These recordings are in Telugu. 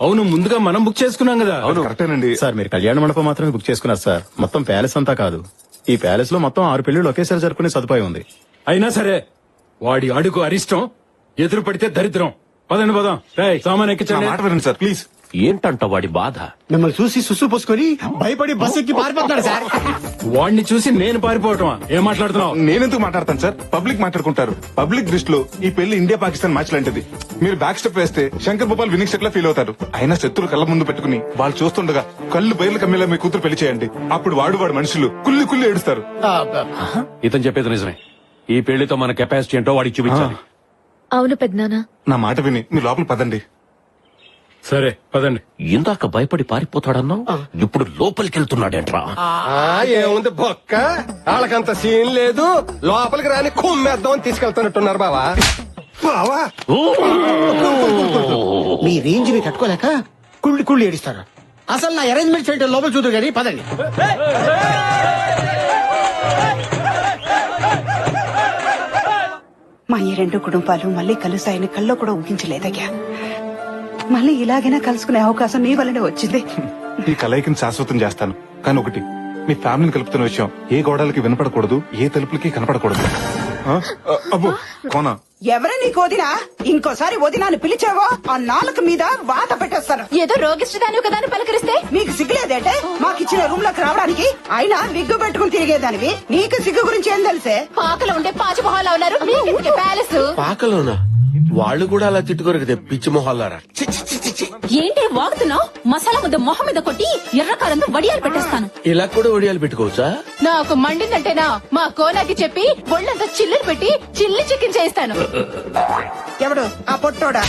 అవును, ముందుగా మనం బుక్ చేసుకున్నాం కదా. అవును కరెక్టేనండి సార్ మీరు కళ్యాణ మండపం మాత్రమే బుక్ చేసుకున్నారు సార్, మొత్తం ప్యాలెస్ అంతా కాదు. ఈ ప్యాలెస్ లో మొత్తం 6 పెళ్లిళ్ళు ఒకేసారి జరుపుకునే సదుపాయం ఉంది. అయినా సరే వాడి అడుగు అరిష్టం, ఎదురు పడితే దరిద్రం. పదండి పోదాం. రేయ్, సామాన్ నా ఎక్కించండి. మాట వినండి సార్ ప్లీజ్. ఏంటంట వాడి బాధ? మిమ్మల్ని చూసి సుసు పోసుకొని భయపడి బస్ ఎక్కి పారిపోతున్నాడు సార్. వాడిని చూసి నేను పారిపోవటమా? ఏం మాట్లాడుతున్నావు? నేనెందుకు మాట్లాడతాను సార్? పబ్లిక్ మాట్లాడుకుంటారు. పబ్లిక్ దృష్టిలో ఈ పెళ్లి ఇండియా పాకిస్తాన్ మ్యాచ్ లాంటిది. మీరు బ్యాక్ స్టెప్ వేస్తే శంకర్ భూపాల్ వినింగ్ సెట్ లా ఫీల్ అవుతారు. అయినా శత్రులు కళ్ళ ముందు పెట్టుకుని వాళ్ళు చూస్తుండగా కళ్ళు బయలు కమ్మేలా మీ కూతురు పెళ్లి చేయండి. అప్పుడు వాడు మనుషులు కుల్లి కుల్లి ఏడుస్తారు. ఇతను చెప్పేది నిజమే. ఈ పెళ్లితో మన కెపాసిటీ ఏంటో వాడికి చూపించాలి. అవును పెద్దనాన్న. నా మాట విని మీరు లోపల పదండి. సరే పదండి. ఇందాక భయపడి పారిపోతాడన్నావు, ఇప్పుడు లోపలికి వెళ్తున్నాడేంట్రా? ఏముంది బొక్క, వాళ్ళకంత సీన్ లేదు. లోపలికి రాని కుమ్మేద్దామని తీసుకెళ్తున్నట్టున్నారు బావా. బావా మీ రేంజ్ ని తట్టుకోలేక కుళ్ళి కుళ్ళి ఏడిస్తారు. అసలు నా అరేంజ్మెంట్ చేయడం లోపల చూద్దరు కానీ పదండి. మా ఈ 2 కుటుంబాలు మళ్ళీ కలుస్తాయని కల్లో కూడా ఊహించలేదయ్యా. మళ్ళీ ఇలాగైనా కలుసుకునే అవకాశం నీ వల్లనే వచ్చింది. ఈ కలయికని శాశ్వతం చేస్తాను. కానీ ఒకటి, మీ ఫ్యామిలీని కలుపుతున్న విషయం ఏ గోడలకి వినపడకూడదు, ఏ తలుపులకి కనపడకూడదు. అబ్బో కోనా, ఎవరే నీకు వదినా? ఇంకోసారి వదినాన్ని పిలిచావో ఆ నాలుక మీద వాత పెట్టేస్తాను. ఏదో రోగిష్టిదాని కదా అని పలకరిస్తే నీకు సిగ్గులేదేంటే మాకిచ్చిన రూమ్ లోకి రావడానికి? అయినా విగ్గు పెట్టుకుని తిరిగేదానివి, నీకు సిగ్గు గురించి ఏం తెలిసే? పాకలో ఉండే పాచిమొహాలు ఉన్నారు. మీకెందుకే ప్యాలెస్? పాకలోనా? వాళ్ళు కూడా అలా తిట్టుకోరు కదా పిచ్చి మొహాలారా. ఏంటి వాగుతున్నావు? మసాలా ముద్ద మొహం మీద కొట్టి ఎర్రకారంతో వడియాలు పెట్టేస్తాను. ఇలా కూడా ఒడియాలు పెట్టుకోవచ్చా? నాకు మండిందంటేనా మా కోనాకి చెప్పి ఒళ్ళంతా చిల్లులు పెట్టి చిల్లి చికెన్ చేయిస్తాను. ఎవడు ఆ పొట్టోడా?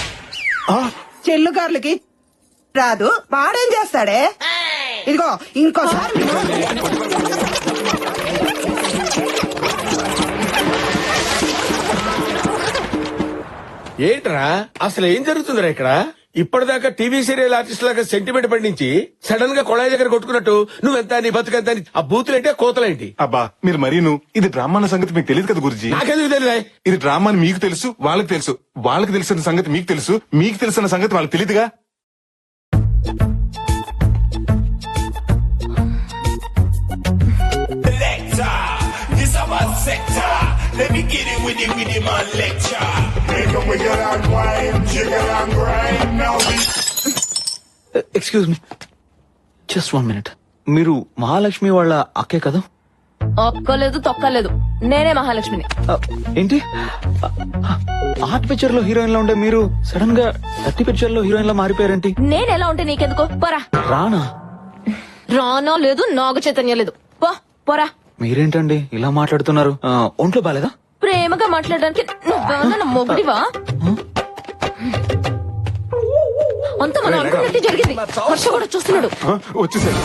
చెల్లుగార్లకి రాదు, వాడేం చేస్తాడే? ఇదిగో ఇంకోసారి ఏంట్రా అసలు ఏం జరుగుతుందిరా ఇక్కడ? ఇప్పటిదాకా టీవీ సీరియల్ ఆర్టిస్ట్ లాగా సెంటిమెంట్ పండించి సడన్ గా కొళాయి దగ్గర కొట్టుకున్నట్టు నువ్వెంత నీ బతుకంత ఆ బూతులేంటే కోతలేంటి? అబ్బా మీరు మరీను. ఇది డ్రామా అన్న సంగతి మీకు తెలియదు కదా గురుజీ. నాకెందుకు తెలియదా? ఇది డ్రామా అని మీకు తెలుసు, వాళ్ళకి తెలుసు. వాళ్ళకి తెలిసిన సంగతి మీకు తెలుసు, మీకు తెలిసిన సంగతి వాళ్ళకి తెలియదుగా. Let me get it with my lecture. Make 'em wiggle and whine, jiggle and grind. Now we. Excuse me, just 1 minute. మీరు మహాలక్ష్మి వాళ్ళ అక్కే కదా? ఒక్కలేదు తొక్కలేదు, నేనే మహాలక్ష్మిని. ఏంటి ఆర్ట్ పిక్చర్ లో హీరోయిన్ లా ఉండే మీరు సడన్ గా డర్టీ పిక్చర్ లో హీరోయిన్ లా మారిపోయారేంటి? నేను ఎలా ఉంటే నీకెందుకో? పోరా. రానా? రానో లేదు, నాగ చైతన్య లేదు. పోరా. మీరేంటండి ఇలా మాట్లాడుతున్నారు? ఒంట్లో బాలేదా? ప్రేమగా మాట్లాడడానికి నువ్వేమన్నా మొగుడివా? అంత మనం అనుకున్నట్టు జరిగింది. హర్ష కూడా చూస్తున్నాడు. వచ్చేసాడు.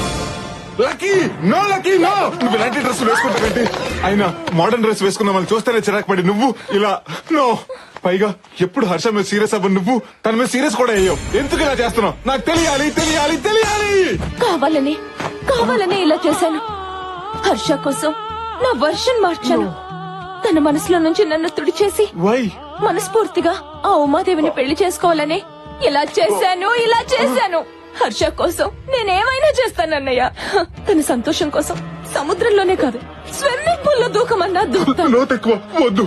Lucky no, lucky no. నువ్వు ఇలాంటి డ్రెస్ వేసుకుంటావేంటి? అయినా మోడర్న్ డ్రెస్ వేసుకున్న వాళ్ళు చూస్తేనే చిరాకు పడి నువ్వు ఇలా నో. పైగా ఎప్పుడు హర్ష మీద సీరియస్ అవ్వ నువ్వు తన మీద సీరియస్ కూడా అయ్యావు. ఎందుకు ఇలా చేస్తున్నావు? నాకు తెలియాలి తెలియాలి తెలియాలి. కావాలని ఇలా చేశాను. హర్ష కోసం నా వర్షన్ మార్చాను. తన మనసులో నుంచి నన్ను తుడిచేసి మనస్ఫూర్తిగా ఆ ఉమాదేవిని పెళ్లి చేసుకోవాలని ఇలా చేశాను. హర్ష కోసం నేనేమైనా చేస్తానన్నయ్య. తన సంతోషం కోసం సముద్రంలోనే కాదు, స్విమ్మింగ్ పూల్ లో దూకమన్నా దూకుతాను.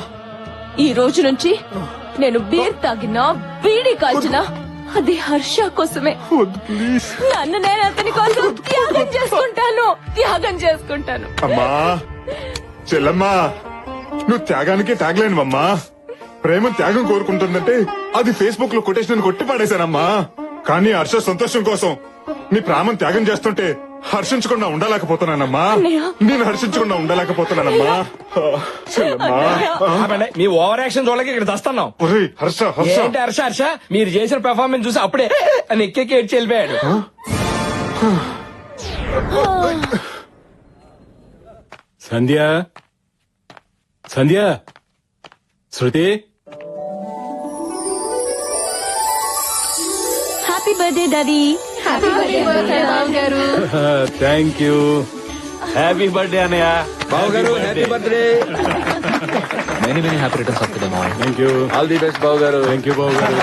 ఈ రోజు నుంచి నేను బీర్ తాగినా, బీడీ కాల్చినా అది హర్ష కోసమే. నన్ను నేను అతని కోసం త్యాగం చేసుకుంటాను. అమ్మా చెల్లమ్మా, నువ్వు త్యాగానికి తాగలేనువమ్మా. ప్రేమ త్యాగం కోరుకుంటుందంటే అది ఫేస్బుక్ లో కొటేషన్ కొట్టి పాడేశానమ్మా. కానీ హర్ష సంతోషం కోసం నీ ప్రాణం త్యాగం చేస్తుంటే హర్షించకుండా ఉండలేకపోతున్నానమ్మా. నేను హర్షించకుండా ఉండలేకపోతున్నానమ్మా. మీ ఓవర్ యాక్షన్ చూడలేక ఇక్కడ దస్తున్నాం. హర్ష హర్ష మీరు చేసిన పెర్ఫార్మెన్స్ చూసి అప్పుడే అని ఎక్కేకి ఏడ్చి వెళ్ళిపోయాడు. Sandhya, Shruti. Happy birthday daddy. Happy birthday గారు. Thank you. హ్యాపీ బర్త్డే అన్నయ్య. Babu garu happy birthday. Many happy returns of the day. Thank you. All the best Babu garu. Thank you బాబు గారు.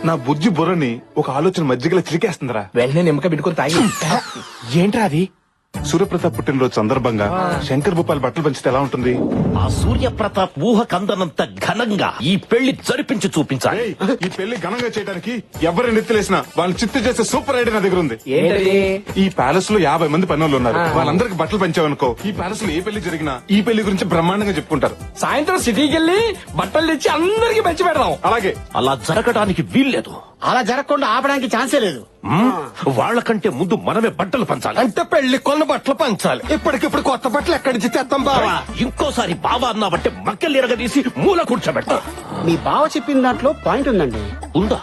నా బుజ్జి బుర్రని ఒక ఆలోచన మధ్యగల చిరికేస్తుందిరా. వెంటనే నిమ్మక పెట్టుకుని తాగి. ఏంట్రా అది? సూర్యప్రతాప్ పుట్టినరోజు సందర్భంగా శంకర్ భూపాల్ బట్టలు పంచితే ఎలా ఉంటుంది? ఆ సూర్యప్రతాప్ ఊహ కందనంత ఘనంగా ఈ పెళ్లి జరిపించి చూపించాలి. ఏయ్, ఈ పెళ్లి ఘనంగా చేయడానికి ఎవరిని నెత్తిలేసినా వాళ్ళని చిత్తు చేసే సూపర్ ఐడియా నా దగ్గర ఉంది. ఏంటది? ఈ ప్యాలెస్ లో 50 మంది పనులు ఉన్నారు. వాళ్ళందరికి బట్టలు పంచావనుకో, ఈ ప్యాలెస్ లో ఏ పెళ్లి జరిగినా ఈ పెళ్లి గురించి బ్రహ్మాండంగా చెప్పుకుంటారు. సాయంత్రం సిటీకి వెళ్ళి బట్టలు తెచ్చి అందరికి పంచి పెడదాం. అలాగే అలా జరగడానికి వీల్లేదు. అలా జరగకుండా ఆపడానికి ఛాన్సే లేదు. వాళ్ళకంటే ముందు మనమే బట్టలు పంచాలి. అంటే పెళ్లి కొన్న బట్టలు పంచాలి. ఇప్పటికిప్పుడు కొత్త బట్టలు ఎక్కడి నుంచి తెస్తాం బావా? ఇంకోసారి బావా అన్నావంటే మక్కలు ఎరగదీసి మూల కూర్చోబెడతా. మీ బావ చెప్పిన దాంట్లో పాయింట్ ఉందండి. ఉందా?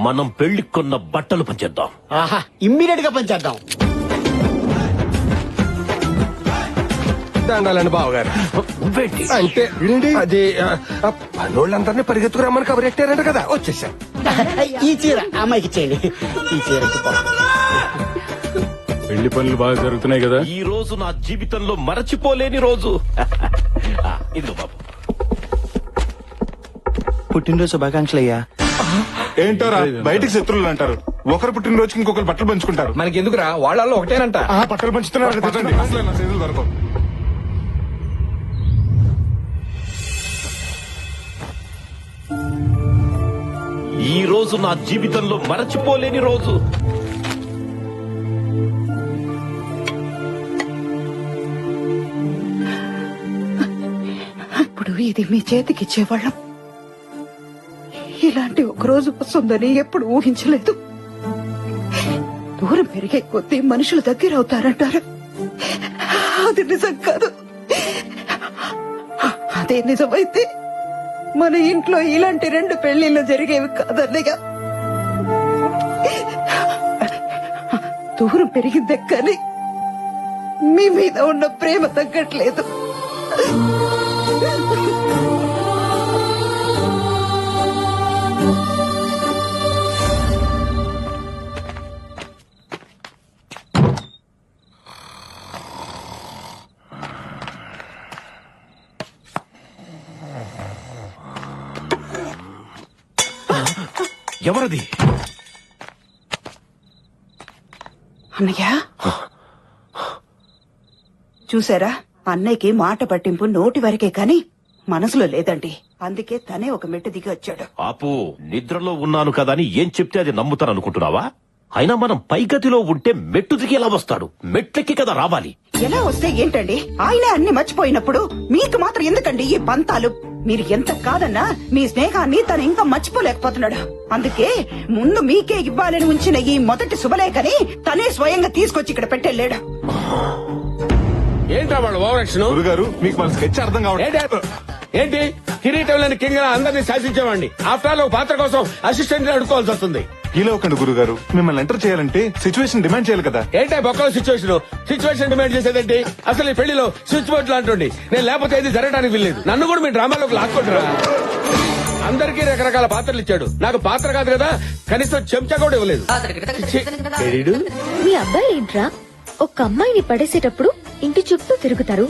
మనం పెళ్లి కొన్న బట్టలు పంచేద్దాం. ఆహా, ఇమ్మీడియట్ గా పంచేద్దాం. దండాలండి బావగారు. నువ్వేంటి? అంటే అది పనోళ్ళందరినీ పరిగెత్తుకురమ్మని కబరెట్టారంట కదా, వచ్చేసా. ఈ చీర అమ్మాయికి ఇచ్చేయండి. ఈ చీర పెళ్లి పనులు బాగా జరుగుతున్నాయి కదా. ఈ రోజు నా జీవితంలో మరచిపోలేని రోజు. ఇదిగో బాబు. పుట్టినరోజు శుభాకాంక్షలు అయ్యా. ఏంటోరా బయటికి శత్రువులు అంటారు. ఒకరు పుట్టినరోజుకి ఇంకొకరు బట్టలు పంచుకుంటారు. మనకి ఎందుకురా, వాళ్ళల్లో ఒకటేనంట. బట్టలు పంచుతున్నారు. అసలు నా చేతులు దొరకవు. ఈ రోజు నా జీవితంలో మరచిపోలేని రోజు. ఇప్పుడు ఇది మీ చేతికిచ్చేవాళ్ళం. ఇలాంటి ఒక రోజు వస్తుందని ఎప్పుడు ఊహించలేదు. దూరం పెరిగే కొద్దీ మనుషులు దగ్గర అవుతారంటారు. అది నిజం కాదు. అదే నిజమైతే మన ఇంట్లో ఇలాంటి 2 పెళ్లిళ్ళు జరిగేవి కాదన్నగా. దూరం పెరిగిందే కానీ మీ మీద ఉన్న ప్రేమ తగ్గట్లేదు. ఎవరది? అన్నయ్య చూసారా, అన్నయ్యకి మాట పట్టింపు నోటి వరకే కాని మనసులో లేదండి. అందుకే తనే ఒక మెట్టు దిగి వచ్చాడు. ఆపు. నిద్రలో ఉన్నాను కదా అని ఏం చెప్తే అది నమ్ముతాననుకుంటున్నావా? అయినా మనం పైగతిలో ఉంటే మెట్టు దిగి ఎలా వస్తాడు? మెట్లెక్కి కదా రావాలి. ఎలా వస్తే ఏంటండి, ఆయనే అన్ని మర్చిపోయినప్పుడు మీకు మాత్రం ఎందుకండి ఈ పంతాలు? మీరు ఎంత కాదన్నా మీ స్నేహాన్ని తను ఇంకా మర్చిపోలేకపోతున్నాడు. అందుకే ముందు మీకే ఇవ్వాలని ఉంచిన ఈ మొదటి శుభలేఖని తనే స్వయంగా తీసుకొచ్చి ఇక్కడ పెట్టెళ్ళాడు. ఏంట్రా వాళ్ళు ఓవరాక్షన్? గురుగారు మీకు మన స్కెచ్ అర్థం కావట్లేదు. ఏంటి కిరీటం లేని కింగ్ అందరినీ శాసించేవాడిని. ఆఫ్టర్ ఆల్ ఒక పాత్ర కోసం అసిస్టెంట్ అడుకోవాల్సి వస్తుంది. ఇలా ఒకండి గురుగారు, మిమ్మల్ని ఎంటర్ చేయాలంటే సిచ్యువేషన్ డిమాండ్ చేయాలి కదా. ఏంటో బొక్కల సిచ్యువేషన్ డిమాండ్ చేసేదేంటి? అసలు ఈ పెళ్లిలో స్విచ్ బోర్డు లాంటి నేను లేకపోతే ఇది జరగడానికి వీల్లేదు. నన్ను కూడా మీ డ్రామాలోకి లాక్కుంటారా? అందరికీ రకరకాల పాత్రలు ఇచ్చాడు. నాకు పాత్ర కాదు కదా, కనీసం చెంచా కూడా ఇవ్వలేదు. మీ అబ్బాయి ఏంట్రా, ఒక అమ్మాయిని పడేసేటప్పుడు ఇంటి చుట్టూ తిరుగుతారు,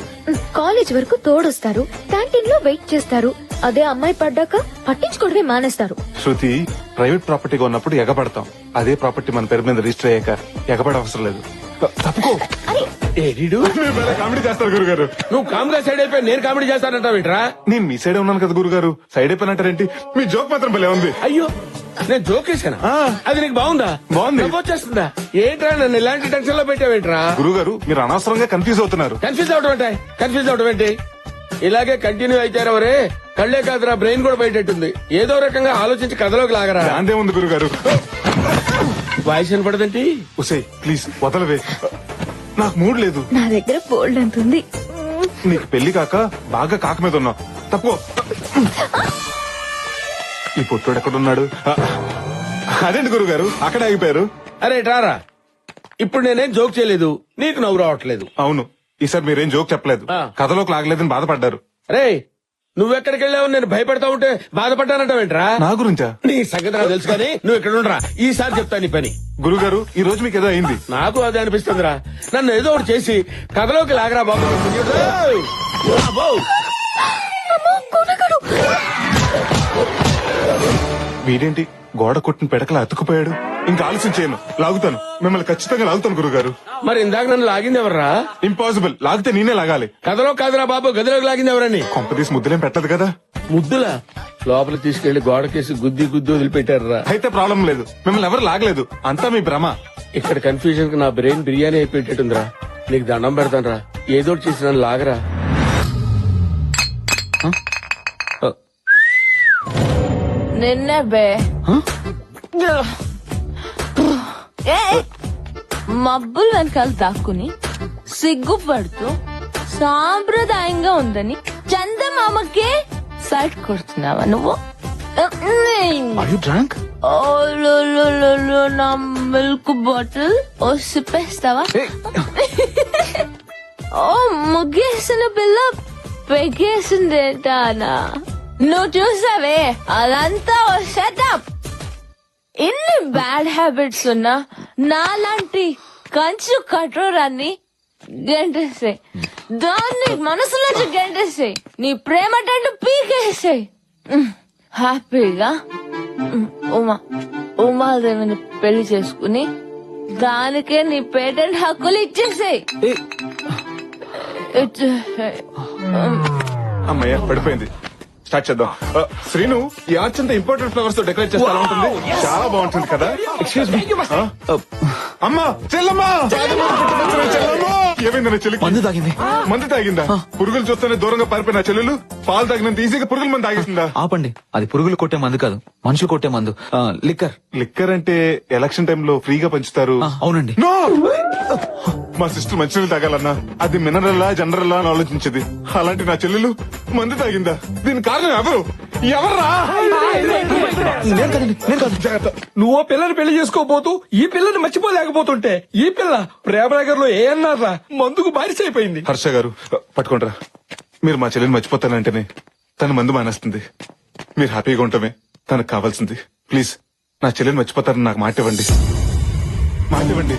కాలేజ్ వరకు తోడొస్తారు, క్యాంటీన్ లో వెయిట్ చేస్తారు. అదే అమ్మాయి పడ్డాక పట్టించుకోవడమే మానేస్తారు. శృతి, ప్రైవేట్ ప్రాపర్టీగా ఉన్నప్పుడు ఎగబడతాం. అదే ప్రాపర్టీ మన పేరు మీద రిజిస్టర్ అయ్యాక ఎగబడ అవసరం లేదు. తప్పుకో. కామెడీ చేస్తారు గురుగారు. నువ్వు కామెడీ సైడ్ అయిపోయి నేను కామెడీ చేస్తానంటావేంట్రా? నేను మీ సైడ్ ఉన్నాను కదా గురుగారు, సైడ్ అయిపోయినట్టారేంటి? మీ జోక్ మాత్రం భలే ఉంది. అయ్యో, నేను జోక్ వేసానా? అది నీకు బాగుందా? బాగుంది. వచ్చేస్తుందా? ఏంట్రా నన్ను ఇలాంటి టెన్షన్ లో పెట్టావేంట్రా? గురుగారు మీరు అనవసరంగా కన్ఫ్యూజ్ అవుతున్నారు. కన్ఫ్యూజ్ అవడం ఏంటి? ఇలాగే కంటిన్యూ అయితారవరే, కళ్లే కాదురా బ్రెయిన్ కూడా బయటెట్టుంది. ఏదో రకంగా ఆలోచించి కథలోకి లాగరా. అంతే ఉంది గురుగారు. వాయిస్ వినపడదేంటి? ఉసే ప్లీజ్ వదలవే, నాకు మూడ్ లేదు. నా దగ్గర బోల్డ్ అంతుంది. నీకు పెళ్లి కాక బాగా కాక మీద ఉన్నావు. తప్పుకో. ఈ పొట్టోడు ఎక్కడున్నాడు? అదేంటి గురుగారు అక్కడ ఆగిపోయారు? అరే రారా, ఇప్పుడు నేనేం జోక్ చేయలేదు, నీకు నవ్వు రావట్లేదు. అవును, ఈసారి మీరేం జోక్ చెప్పలేదు, కథలోకి లాగలేదని బాధపడ్డారు. రే, నువ్వెక్కడికి వెళ్ళావు నేను భయపడతా ఉంటే బాధపడ్డానంటావేంట్రా? నా గురించా? నీ సంగతి నాకు తెలుసు కానీ నువ్వు ఇక్కడ ఉండరా, ఈసారి చెప్తా నీ పని. గురుగారు ఈ రోజు మీకు ఏదో అయింది. నాకు అదే అనిపిస్తుందిరా. నన్ను ఏదో ఒకటి చేసి కథలోకి లాగరా బాబు. వీడేంటి గోడ కొట్టిన పెడకలా అతుకుపోయాడు. ఇంకా ఆలస్యం చేయను, లాగుతాను, మిమ్మల్ని ఖచ్చితంగా లాగుతాను గురుగారు. మరి ఇందాక నన్ను లాగింది ఎవర్రా? ఇంపాసిబుల్, లాగితే నేనే లాగాలి. కథలో కాదురా బాబు, గదిలోకి లాగింది ఎవరని. కొంపదీసి ముద్దులేం పెట్టదు కదా. ముద్దులా? లోపల తీసుకెళ్లి గోడకేసి గుద్ది వదిలిపెట్టారా? అయితే ప్రాబ్లం లేదు, మిమ్మల్ని ఎవరు లాగలేదు, అంతా మీ భ్రమ. ఇక్కడ కన్ఫ్యూజన్ కి నా బ్రెయిన్ బిర్యానీ అయిపోయేటట్టుందిరా. నీకు దండం పెడతానరా, ఏదో చేసి నన్ను లాగరా. నిన్నే బే మబ్బులు వెనకాల దాక్కుని సిగ్గుపడుతూ సాంప్రదాయంగా ఉందని చందమామకే సైట్ కొడుతున్నావా నువ్వు? నా మిల్క్ బాటిల్ ఓ సిప్పేస్తావా? ఓ ముగ్గేసిన పిల్ల పెగేసిందేటానా? నువ్వు చూసావే, అదంతా ఓ సెటప్. ఇన్ని బ్యాడ్ హ్యాబిట్స్ ఉన్నా నాలాంటి కంచు కఠోరాన్ని గెంటేసాయి, దాన్ని మనసులోంచి గెంటేసాయి, నీ ప్రేమ టండు పీకేసాయి. హ్యాపీగా ఉమాదేవిని పెళ్లి చేసుకుని దానికే నీ పేటెంట్ హక్కులు ఇచ్చేసాయి. అమ్మయ్య పడిపోయింది. స్టార్ట్ చేద్దాం. శ్రీను, ఈ ఆర్చ్ అంతా ఇంపార్టెంట్ ఫ్లవర్స్ తో డెకరేట్ చేస్తే ఎలా ఉంటుంది? చాలా బాగుంటుంది కదా. Excuse me. అమ్మా, చెల్లమ్మా, చెల్లమ్మా, ఏమైందన్న చెల్లికి? మందు తాగింది. మందు తాగిందా? పురుగులు చూస్తేనే దూరంగా పారిపోయిన చెల్లెలు పాలు తాగినంత ఈజీగా పురుగుల మంది తాగిస్తుందా? ఆపండి, అది పురుగులు కొట్టే మందు కాదు, మనుషులు కొట్టే మందు. లిక్కర్. లిక్కర్ అంటే ఎలక్షన్ టైంలో ఫ్రీగా పంచుతారు. అవునండి. No! మా సిస్టర్ మంచినీళ్ళు తాగాలన్నా అది మినరల్లా జనరల్లా అని ఆలోచించేది. అలాంటి నా చెల్లెలు మందు తాగిందా? దీని కారణం ఎవరు? ఎవర్రా? నువ్వు పిల్లని పెళ్లి చేసుకోబోతూ ఈ పిల్లని మర్చిపోలేకపోతుంటే ఈ పిల్ల ప్రేమనగర్ లో ఏ అన్నారా మందుకు బారిసైపోయింది. హర్ష గారు పట్టుకుంటారా? మీరు మా చెల్లెని మర్చిపోతానంటేనే తను మందు మానేస్తుంది. మీరు హ్యాపీగా ఉండటమే తనకు కావాల్సింది. ప్లీజ్ నా చెల్లెని మర్చిపోతారని నాకు మాట ఇవ్వండి. మాట ఇవ్వండి.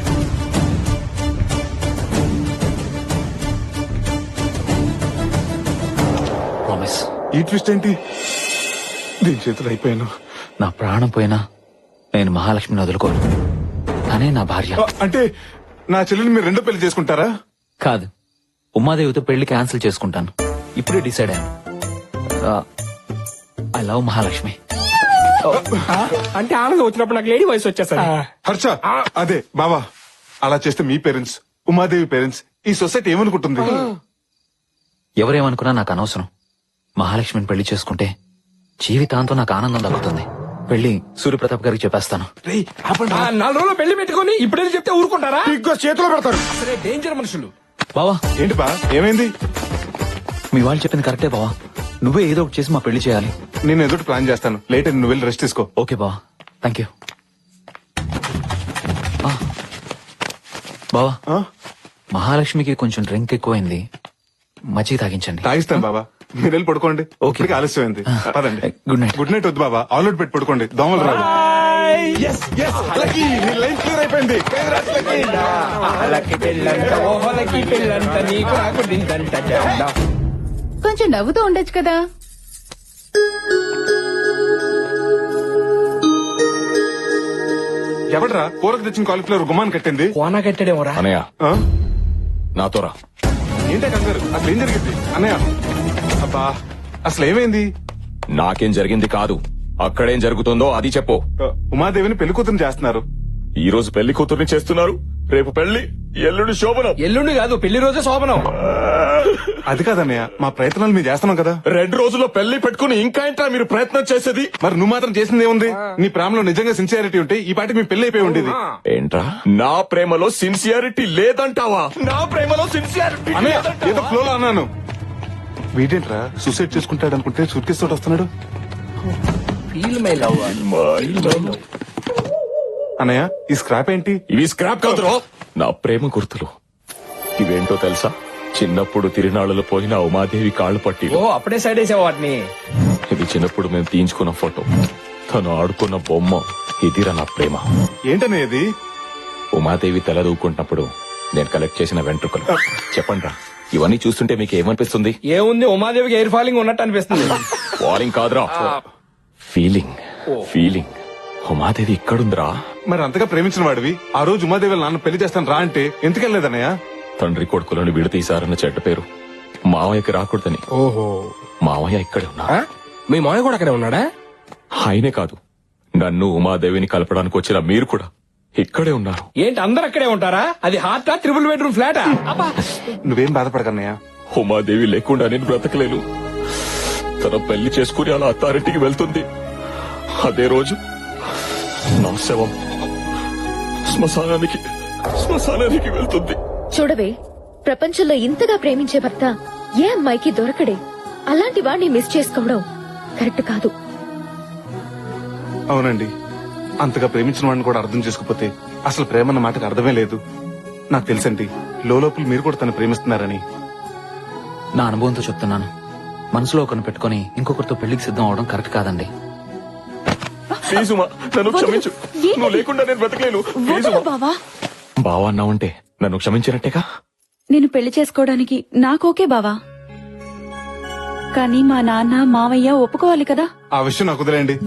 ప్రామిస్. ఈ ట్విస్ట్ ఏంటి? దీని చేతులు అయిపోయాను. నా ప్రాణం పోయినా నేను మహాలక్ష్మిని వదులుకోను. తనే నా భార్య. అంటే నా చెల్లెని మీరు రెండో పెళ్లి చేసుకుంటారా? కాదు, ఉమాదేవితో పెళ్లి క్యాన్సిల్ చేసుకుంటాను. ఇప్పుడే డిసైడ్ అయ్యాను. I love Mahalakshmi. అంటే ఆనందం వచ్చినప్పుడు నాకు లేడీ వయసు వచ్చేసరి. హర్ష, అదే బావా, అలా చేస్తే మీ పేరెంట్స్, ఉమాదేవి పేరెంట్స్, ఈ సొసైటీ ఏమనుకుంటుంది? ఎవరేమనుకున్నా నాకు అనవసరం. మహాలక్ష్మిని పెళ్లి చేసుకుంటే జీవితాంతం నాకు ఆనందం దక్కుతుంది. పెళ్లి సూర్యప్రతాప్ గారికి చెప్పేస్తాను. 4 రోజులు పెళ్లి పెట్టుకుని ఇప్పుడే చెప్తే ఊరుకుంటారా? చేతిలో పెడతారు. అసలే డేంజర్ మనుషులు. బావా, ఏంటి బా, ఏమైంది? మీ వాళ్ళు చెప్పింది కరెక్టే బావా. నువ్వే ఏదో ఒకటి చేసి మా పెళ్లి చేయాలి. నేను ఎదుటి ప్లాన్ చేస్తాను. లేట్ నువ్వు వెళ్ళి రెస్ట్ తీసుకో. ఓకే బావా, థ్యాంక్ యూ. బావా, మహాలక్ష్మికి కొంచెం డ్రింక్ ఎక్కువైంది, మజ్జిగ తాగించండి. తాగిస్తాను బాబా, మీరు వెళ్ళి పడుకోండి. ఓకే, ఆలస్యమైంది. పదండి. Good night. గుడ్ నైట్ వద్దు బాబా, ఆల్అౌట్ పెట్టి పడుకోండి, దోమలు రాదు. లైన్ క్లియర్ అయిపోయింది. కొంచెం నవ్వుతూ ఉండొచ్చు కదా. ఎవడరా కూరకు తెచ్చిన కాలిఫ్లవర్ గుమ్మాన్ని కట్టింది? కోనా కట్టాడేమోరా. అనయ్య, ఆ? నాతోరా. ఏంటే కంగారు? అసలు ఏం జరిగింది అన్నయ్య? అబ్బా, అసలు ఏమైంది? నాకేం జరిగింది కాదు, అక్కడేం జరుగుతుందో అది చెప్పు. ఉమాదేవిని పెళ్లి కూతురు చేస్తున్నారు. ఈ రోజు పెళ్లి కూతుర్ని చేస్తున్నారు, రేపు పెళ్లి, ఎల్లుండి శోభనం. ఎల్లుండి కాదు, పెళ్లి రోజే శోభనం. అది కాదన్నయ్య, మా ప్రయత్నాలు మేము చేస్తున్నాం కదా. 2 రోజుల్లో పెళ్లి పెట్టుకుని ఇంకా ఏంట్రా మీరు ప్రయత్నం చేసేది? మరి నువ్వు మాత్రం చేసింది ఏముంది? నీ ప్రేమలో నిజంగా సిన్సియారిటీ ఉంటే ఈ పాటికి మీ పెళ్లి అయిపోయి ఉండేది. ఏంట్రా, నా ప్రేమలో సిన్సియారిటీ లేదంటావా? నా ప్రేమలో సిన్సియారిటీ అన్నయ్య, ఏదో ఫ్లోలో అన్నాను. వీడేంట్రా సూసైడ్ చేసుకుంటాడు అనుకుంటే సూట్ కేసు తోటి వస్తున్నాడు. అన్నయ్య, ఈ స్క్రాప్ ఏంటి? ఇవి స్క్రాప్ కాదురా, నా ప్రేమ గుర్తులు. ఇవేంటో తెలుసా? చిన్నప్పుడు తిరునాళ్ళలో పోయిన ఉమాదేవి కాళ్ళు పట్టి. ఓ, అప్పుడే సైడ్ వేసావు వాటిని. ఇది చిన్నప్పుడు మేము తీయించుకున్న ఫోటో, తను ఆడుకున్న బొమ్మ. ఇదిరా నా ప్రేమ. ఏంటన్నయ్య ఇది? ఉమాదేవి తల దూకుంటున్నప్పుడు నేను కలెక్ట్ చేసిన వెంట్రుకలు. చెప్పండి రా, ఇవన్నీ చూస్తుంటే మీకు ఏమనిపిస్తుంది? ఏముంది, ఉమాదేవికి ఎయిర్ ఫాలింగ్ ఉన్నట్టు అనిపిస్తుంది. ఫాలింగ్ కాదురా, ఫీలింగ్. ఫీలింగ్ ఉమాదేవి ఇక్కడుందిరా. మరి అంతగా ప్రేమించిన వాడివి ఆ రోజు ఉమాదేవి నాన్న పెళ్లి చేస్తాను రా అంటే ఎందుకెళ్ళలేదన్నయ్య? తండ్రి కొడుకులను విడతీశారన్న చెడ్డ పేరు మావయ్యకి రాకూడదని. ఓహో, మావయ్య ఇక్కడే ఉన్నా. మీ మాయ కూడా అక్కడే ఉన్నాడా? ఆయనే కాదు, నన్ను ఉమాదేవిని కలపడానికి వచ్చిన మీరు కూడా ఇక్కడే ఉన్నారు. ఏంటి అందరు అక్కడే ఉంటారా? అది హార్టా ట్రిపుల్ బెడ్రూమ్ ఫ్లాటా? అబ్బా, నువ్వేం బాధపడకన్నయ్య. ఉమాదేవి లేకుండా నేను బ్రతకలేను. తన పెళ్లి చేసుకుని అలా అత్తారింటికి వెళ్తుంది. అదే రోజు నా శవం శ్మశానానికి వెళ్తుంది. చూడవే, ప్రపంచంలో ఇంతగా ప్రేమించే భర్త ఏ అమ్మాయికి దొరకడే. అలాంటి వాడిని మిస్ చేసుకోవడం కరెక్ట్ కాదు. అవునండి, అంతగా ప్రేమించిన వాడిని కూడా అర్థం చేసుకోకపోతే అసలు ప్రేమ అన్న మాటకు అర్థమే లేదు. నాకు తెలుసండి, లోపల మీరు కూడా తను ప్రేమిస్తున్నారని. నా అనుభవంతో చెప్తున్నాను, మనసులో ఒకరిని పెట్టుకుని ఇంకొకరితో పెళ్లికి సిద్ధం అవడం కరెక్ట్ కాదండి. ప్లీజ్ ఉమా, నన్ను క్షమించు. నువ్వు లేకుండా నేను బ్రతకలేను. ప్లీజ్ ఉమా. బావా, బావా అన్నావంటే నన్ను క్షమించినట్టేగా. నేను పెళ్లి చేసుకోవడానికి నాకోకే బావా, కానీ మా నాన్న మావయ్య ఒప్పుకోవాలి కదా. ఆ విషయం నాకు వదిలేయండి.